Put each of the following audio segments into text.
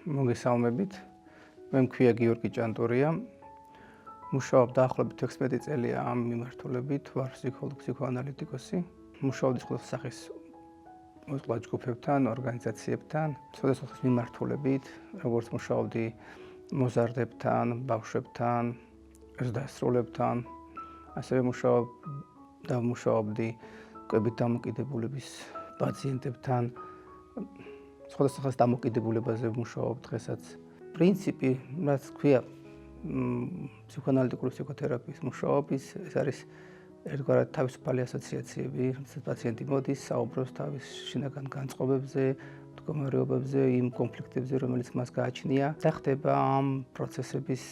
მოგესალმებით. მე მქვია გიორგი ჭანტურია. მუშაობ დაახლოებით 16 წელია ამ მიმართულებით, ვარ ფსიქოლოგი, ფსიქოანალიტიკოსი. მუშაობდი სხვადასხვა სახის მოწყვლად ჯგუფებთან, ორგანიზაციებთან, სხვადასხვა სახის მიმართულებით, როგორც მუშაობდი მოზარდებთან, ბავშვებთან, ზრდასრულებთან, ასევე მუშაობდი კვებით დამოკიდებულების პაციენტებთან, სხვადასხვა ხას დამოკიდებულებაზე მუშაობ დღესაც. პრინციპი, რაც ქვია ფსიქოანალიტიკური ფსიქოთერაპიის მუშაობის, ეს არის ერთგვარად თავისუფალი ასოციაციები, რომელსაც პაციენტი მოდის, საუბრობს თავის შინაგან განწყობებზე, მდგომარეობებზე, იმ კონფლიქტებზე, რომელიც მას გააჩნია. ხდება ამ პროცესების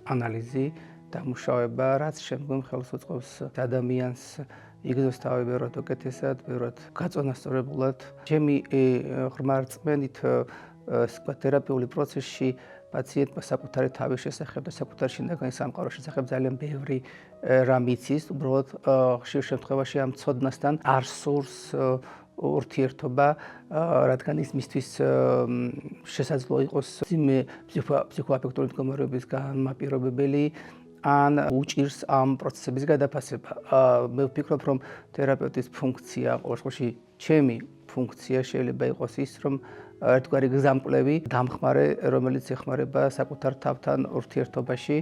ანალიზი, დამუშავება, რაც შემდგომ ხელს უწყობს ადამიანს იგრძნოს თავი ბევრად უკეთესად, ბევრად გაწონასწორებულად. ჩემი ღრმა რწმენით თერაპიული პროცესში პაციენტმა საკუთარი თავის შესახებ და საკუთარი შინაგანი სამყაროს შესახებ ძალიან ბევრი რამ იცის, უბრალოდ ხშირ შემთხვევაში ამ ცოდნასთან არ სურს ურთიერთობა, რადგან ის მისთვის შესაძლოა იყოს ძიმე ფსიქოაფექტური მდგომარეობის განმაპირობებელი ან უჭირს ამ პროცესების გადაფასება. მე ვფიქრობ, რომ თერაპევტის ფუნქცია, ყოველ შემთხვევაში ჩემი ფუნქცია შეიძლება იყოს ის, რომ ერთგვარი გზამკვლევი დამხმარე, რომელიც ეხმარება საკუთარ თავთან ურთიერთობაში.